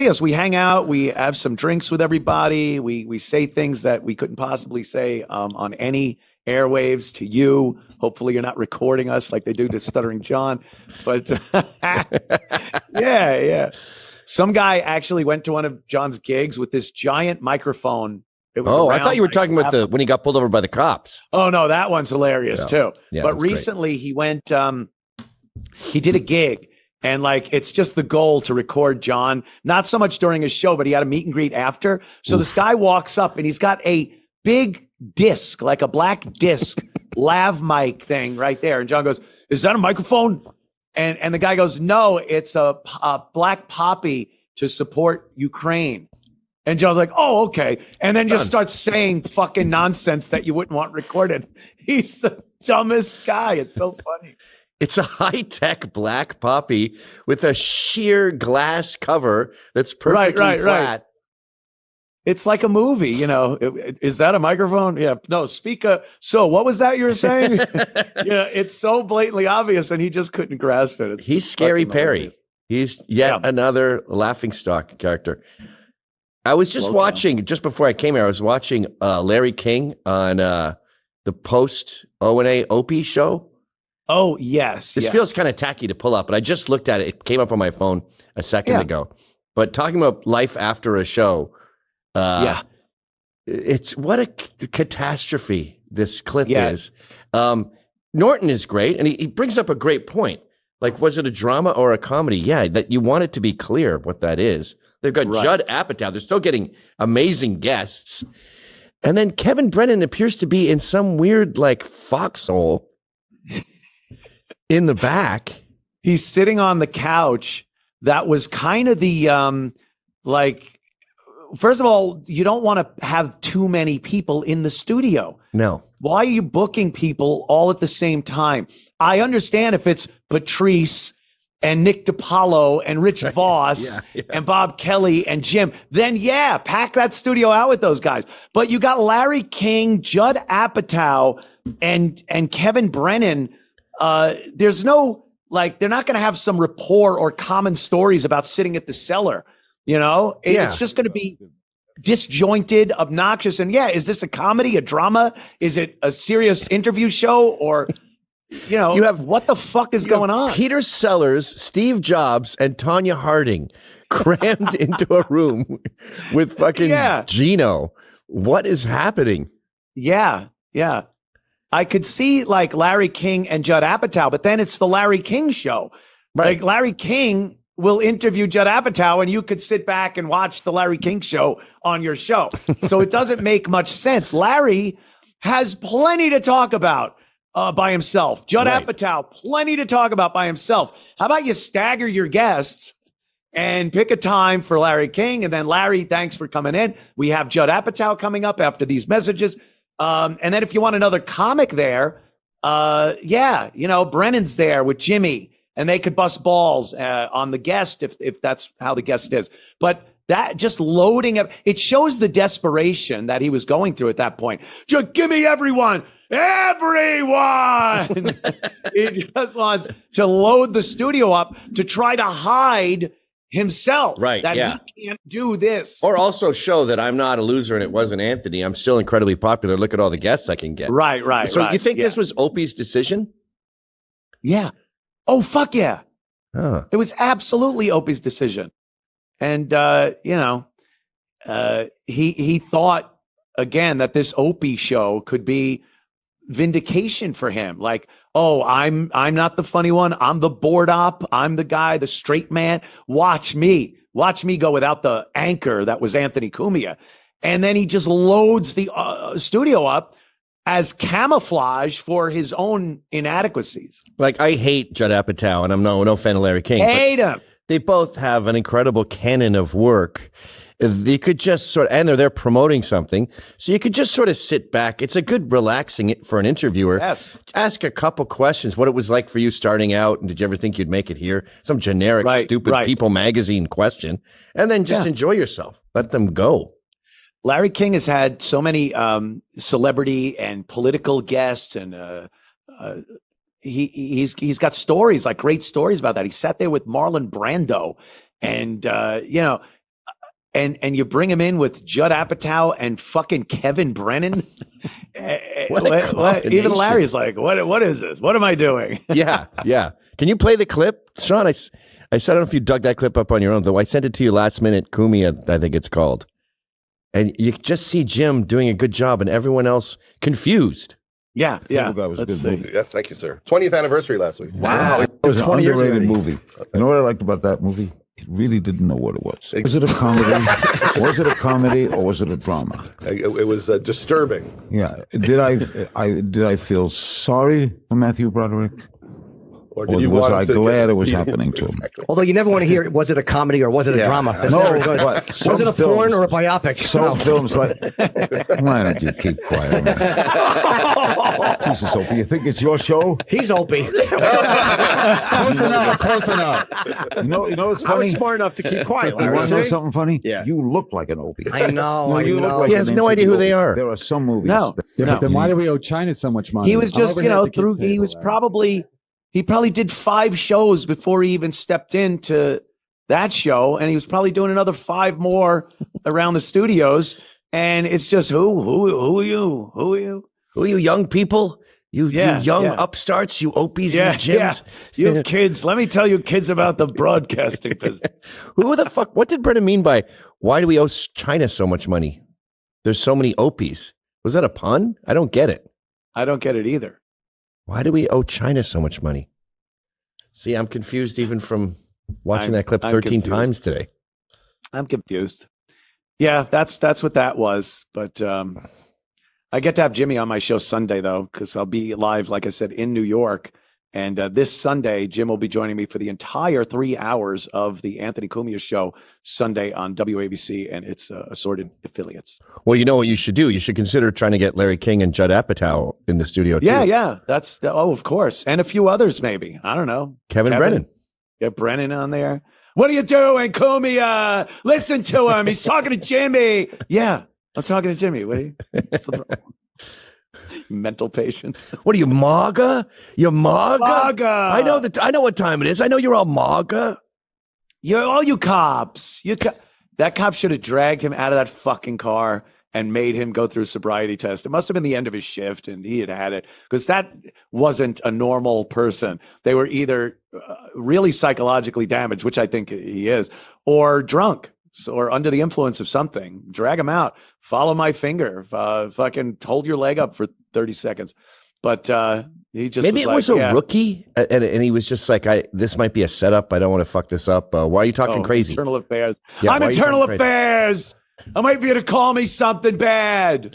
see us. We hang out. We have some drinks with everybody. We say things that we couldn't possibly say on any airwaves to you. Hopefully you're not recording us like they do to Stuttering John. But yeah. Some guy actually went to one of John's gigs with this giant microphone. It was I thought you were talking about when he got pulled over by the cops. Oh, no, that one's hilarious too. Yeah, but recently he went, he did a gig. And like, it's just the goal to record John, not so much during his show, but he had a meet and greet after. So this guy walks up and he's got a big disc, like a black disc, lav mic thing right there. And John goes, "Is that a microphone?" And the guy goes, "No, it's a black poppy to support Ukraine." And John's like, "Oh, okay." And then just starts saying fucking nonsense that you wouldn't want recorded. He's the dumbest guy. It's so funny. It's a high-tech black poppy with a sheer glass cover that's perfectly flat. It's like a movie, you know. Is that a microphone? Yeah. No, speaker. So what was that you were saying? Yeah, it's so blatantly obvious, and he just couldn't grasp it. He's Scary Perry. Hilarious. He's yet another laughingstock character. I was just watching, just before I came here, I was watching Larry King on the post-O&A Opie show. Oh, yes. This feels kind of tacky to pull up, but I just looked at it. It came up on my phone a second ago. But talking about life after a show, it's what a catastrophe this clip is. Norton is great, and he brings up a great point. Like, was it a drama or a comedy? Yeah, that you want it to be clear what that is. They've got Judd Apatow. They're still getting amazing guests. And then Kevin Brennan appears to be in some weird, like, foxhole in the back. He's sitting on the couch. That was kind of the, first of all, you don't want to have too many people in the studio. No. Why are you booking people all at the same time? I understand if it's Patrice and Nick DiPaolo and Rich Voss and Bob Kelly and Jim, then pack that studio out with those guys. But you got Larry King, Judd Apatow, and Kevin Brennan. There's no, they're not going to have some rapport or common stories about sitting at the cellar. You know, it's just going to be disjointed, obnoxious. And is this a comedy, a drama? Is it a serious interview show? Or, you have what the fuck is going on? Peter Sellers, Steve Jobs, and Tanya Harding crammed into a room with fucking Gino. What is happening? Yeah. I could see Larry King and Judd Apatow, but then it's the Larry King show. Right. Like Larry King will interview Judd Apatow and you could sit back and watch the Larry King show on your show. So it doesn't make much sense. Larry has plenty to talk about by himself. Judd Apatow, plenty to talk about by himself. How about you stagger your guests and pick a time for Larry King? And then Larry, thanks for coming in. We have Judd Apatow coming up after these messages. And then if you want another comic there, Brennan's there with Jimmy, and they could bust balls on the guest if that's how the guest is. But that just loading up, it shows the desperation that he was going through at that point. Just give me everyone. He just wants to load the studio up to try to hide himself, that he can't do this, or also show that I'm not a loser and it wasn't Anthony. I'm still incredibly popular. Look at all the guests I can get. Right. So you think this was Opie's decision? Yeah. Oh, fuck yeah. It was absolutely Opie's decision. And he thought again that this Opie show could be vindication for him. Like, oh, I'm not the funny one. I'm the board op. I'm the guy, the straight man. Watch me go without the anchor that was Anthony Cumia. And then he just loads the studio up as camouflage for his own inadequacies. Like, I hate Judd Apatow, and I'm no fan of Larry King. Hate him. They both have an incredible canon of work. They could just and they're there promoting something. So you could just sort of sit back. It's a good relaxing it for an interviewer. Yes. Ask a couple questions. What it was like for you starting out. And did you ever think you'd make it here? Some generic, stupid People magazine question. And then just enjoy yourself. Let them go. Larry King has had so many celebrity and political guests, and he's got stories, like great stories about that. He sat there with Marlon Brando, and and you bring him in with Judd Apatow and fucking Kevin Brennan. Even Larry's like, what is this? What am I doing? Yeah. Can you play the clip, Sean? I said, I don't know if you dug that clip up on your own, though. I sent it to you last minute. Cumia, I think it's called. And you just see Jim doing a good job and everyone else confused. Yeah. That was a good movie. Yes, thank you, sir. 20th anniversary last week. Wow. It was an underrated movie. You know what I liked about that movie? It really didn't know what it was. Was it a comedy? Was it a comedy or was it a drama? It was disturbing. Yeah. Did I feel sorry for Matthew Broderick? Or was I glad it was happening to him? Exactly. Although you never want to hear, was it a comedy or was it a drama? That's never good. Was it a porn or a biopic? Some films like, why don't you keep quiet? Jesus, Opie, you think it's your show? He's Opie. Close enough. You know what's funny? I was smart enough to keep quiet. You want to know something funny? Yeah. You look like an Opie. I know. You look like he has no idea who they are. There are some movies. No. But then why do we owe China so much money? He was just, he probably did 5 shows before he even stepped into that show. And he was probably doing another 5 more around the studios. And it's just, who are you? Who are you? Who are you young people? You young upstarts, you Opies and Jims. Yeah. You kids. Let me tell you kids about the broadcasting business. Who the fuck? What did Brennan mean by, why do we owe China so much money? There's so many Opies. Was that a pun? I don't get it. I don't get it either. Why do we owe China so much money? See, I'm confused even from watching that clip 13 times today. I'm confused. Yeah, that's what that was. But I get to have Jimmy on my show Sunday, though, because I'll be live, like I said, in New York. And this Sunday, Jim will be joining me for the entire 3 hours of the Anthony Cumia show Sunday on WABC and its assorted affiliates. Well, you know what you should do? You should consider trying to get Larry King and Judd Apatow in the studio, too. Yeah. Of course. And a few others, maybe. I don't know. Kevin Brennan. Get Brennan on there. What are you doing, Cumia? Listen to him. He's talking to Jimmy. Yeah, I'm talking to Jimmy. What's the problem? Mental patient. What are you, MAGA? You're MAGA? MAGA. I know what time it is. I know you're all MAGA. You cops. That cop should have dragged him out of that fucking car and made him go through a sobriety test. It must have been the end of his shift, and he had it, because that wasn't a normal person. They were either really psychologically damaged, which I think he is, or drunk. Or under the influence of something. Drag him out. Follow my finger. Fucking hold your leg up for 30 seconds. But he just maybe was a rookie, and he was just like, this might be a setup. I don't want to fuck this up. Why are you talking crazy? Internal affairs. Yeah, I'm internal affairs. I might be able to call me something bad.